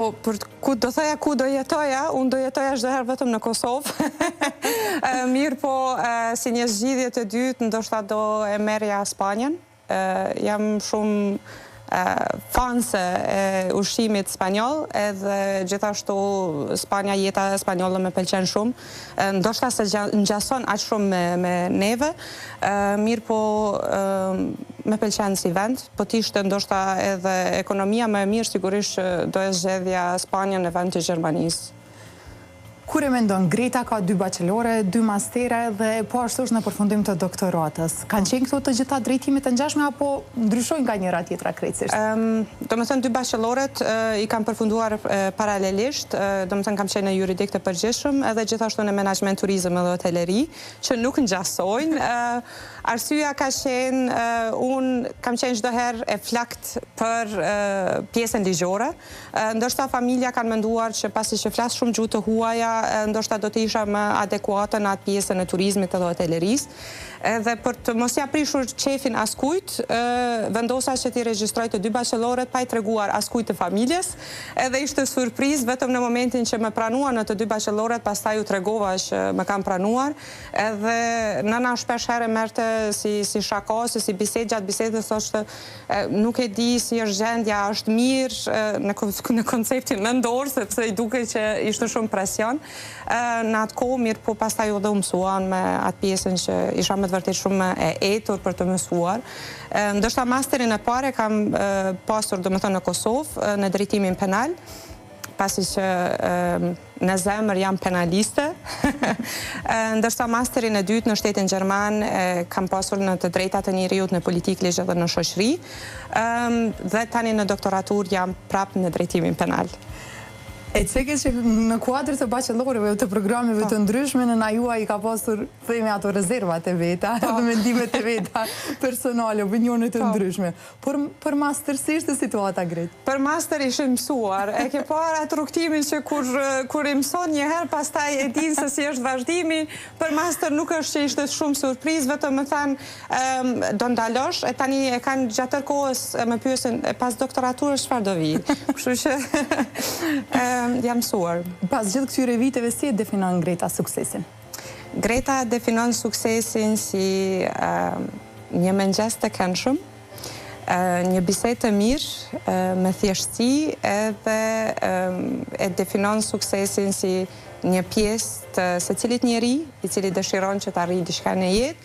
Për ku do thoja ku do jetoja, unë do jetoja çdo herë vetëm në Kosovë. Mirë po, si një zgjidhje të dytë, ndoshta do e merrja Spanjën. Jam shumë fanse e ushqimit spanjoll, edhe gjithashtu Spanja, jeta spanjolle më pëlqen shumë. Ndoshta se ngjason aq shumë me neve, mirë po më pëlqen si vend, po t'ishte ndoshta edhe ekonomia më e mirë, sigurisht që do e zgjedhja Spanjën në vend të Gjermanisë. Kur e mendon, Greta ka 2 bachelore, 2 mastere dhe po ashtu është në përfundim të doktoratës. Kanë qenë këto të gjitha drejtimet të ngjashme apo ndryshojnë nga njëra tjetra krejtësisht? Domethënë 2 bacheloret i kam përfunduar paralelisht, domethënë kam qenë në juridik të përgjithshëm edhe gjithashtu në menaxhment turizëm dhe hoteleri, që nuk ngjasojnë. Arsyeja ka qenë unë kam qenë çdo herë e flakt për pjesën ligjore. Ndoshta familja kanë menduar që pasi që flas shumë gjuhë të huaja, ndoshta do të isha më adekuate në atë pjesën e turizmit dhe hotelerisë. Edhe për të mos ia prishur qefin askujt, vendosa që t'i regjistroj të 2 bacheloret pa i treguar askujt të familjes, edhe ishte surprizë vetëm në momentin që më pranuan në të 2 bacheloret, pastaj u tregova që më kam pranuar, edhe nëna shpesh herë merrte si shakose, si bisedë, gjatë bisedës thoshte nuk e di si është gjendja, është mirë në konceptin mendor, sepse i duke që ishte shumë presion. Në atë kohë mirë, po pastaj u dhe mësuan me atë pjesën që isha me të vërtet shumë e etur për të mësuar. Ndoshta masterin e parë kam pasur domethënë në Kosovë, në drejtimin penal, pasi që në zemër jam penaliste. Ndërsa masterin e dytë në shtetin gjerman kam pasur në të drejtat e njerëzit në politikë, ligj dhe në shoqëri. Dhe tani në doktoratur jam prapë në drejtimin penal. E ceke që në kuadrë të bachelorëve të programeve të ndryshme, nëna juaj i ka pasur, themi ato rezervat e veta, dhe mendimet e veta personale, opinionet të ndryshme. Për master, si ishte situata Gret? Për master ishte mësuar. E ke parë atë rrugtimin që kur i mëson një herë, pastaj e din se si është vazhdimi. Për master nuk është që ishte shumë surprizë, vetëm më thanë do ndalosh, e tani e kanë gjatë kohës më pyesin pas doktoraturës çfarë do vi. Kështu që jam mësuar. Pas gjithë këtyre viteve, si e definon Greta suksesin? Greta definon suksesin si një mëngjes të këndshëm, një bisedë të mirë, me thjeshtësi, edhe e definon suksesin si një pjesë të secilit njeri, i cili dëshiron që të arrijë diçka në jetë,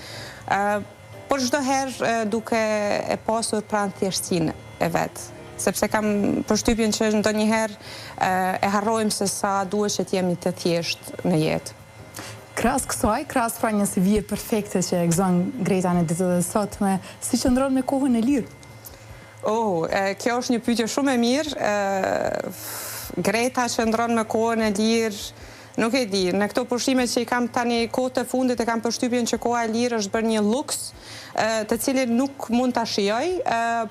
por çdo herë duke e pasur pranë thjeshtësinë e vet. Sepse kam përshtypjen që ndonjëherë e harrojmë se sa duhet që t'jemi të thjeshtë në jetë. Krahas kësaj, krahas pra një CV perfekte që e gëzon Greta në ditët e sotme, si qëndron me kohën e lirë? Kjo është një pyetje shumë e mirë. Greta qëndron me kohën e lirë, nuk e di. Në këto pushime që i kam tani kohët e fundit, e kam përshtypjen që koha e lirë është bërë një luks, të cilin nuk mund ta shijoj,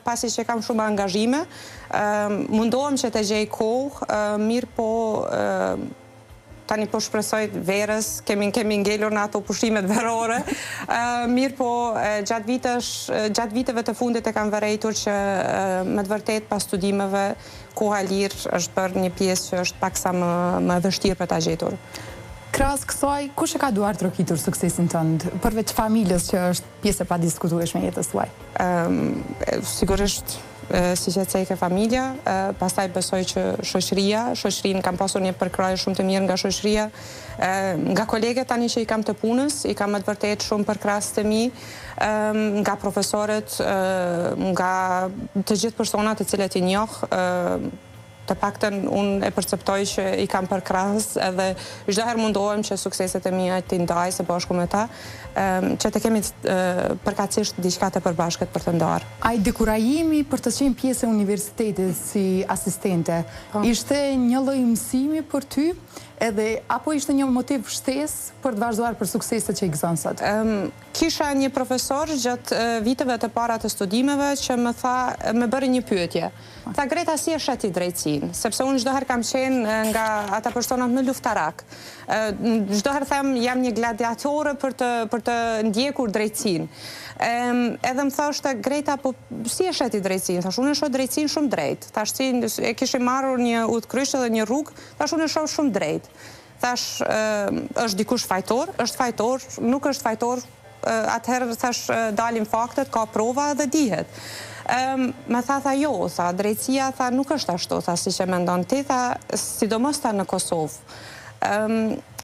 pasi që kam shumë angazhime. Mundohem që të gjej kohë, mirë po tani po shpresoj verës, kemi ngelur në ato pushimet verore. Mirë po gjatë viteve të fundit e kam vërejtur që me të vërtet pas studimeve koha e lirë është bërë një pjesë që është paksa më vështirë për ta gjetur. Krahas kësaj, kush e ka duar trokitur suksesin tënd, përveç familjes që është pjesë e padiskutueshme e jetës tuaj? Sigurisht si që ceke familja, pastaj besoj që shoqërinë kam pasur një përkrahje shumë të mirë nga shoqëria, nga kolegët tani që i kam të punës, i kam më të vërtet shumë përkrahës të mi, nga profesorët, nga të gjithë personat të cilët i njoh, të paktën unë e perceptoj që i kam përkrahës edhe çdo herë mundohem që sukseset e mia t'i ndaj së bashku me ta, që të kemi përkatësisht diçka të përbashkët për të ndarë. Ai dekurajimi për të qenë pjesë e universitetit si asistente, ishte një lloj mësimi për ty, edhe apo ishte një motiv shtesë për të vazhduar për sukseset që i gëzon sot? Kisha një profesor gjatë viteve të para të studimeve që më bëri një pyetje. Tha, Greta, si e sheh ti drejtsinë? drejtsinë, sepse unë çdo herë kam qenë nga ata personat më luftarak. Çdo herë them jam një gladiatore për të ndjekur drejtsinë. Edhe më thoshte Greta, po si e sheti drejtsinë? Thash, unë e shoh drejtsinë shumë drejt. Thash, e kishim marrur një udhkryq dhe një rrugë, thash, unë e shoh shumë drejt. Thash, është dikush fajtor, është fajtor, nuk është fajtor, atëherë thash dalin faktet, ka prova dhe dihet. Me tha jo, tha, drejtësia tha, nuk është ashtu, tha, si që mendon ti, tha, sidomos tha në Kosovë.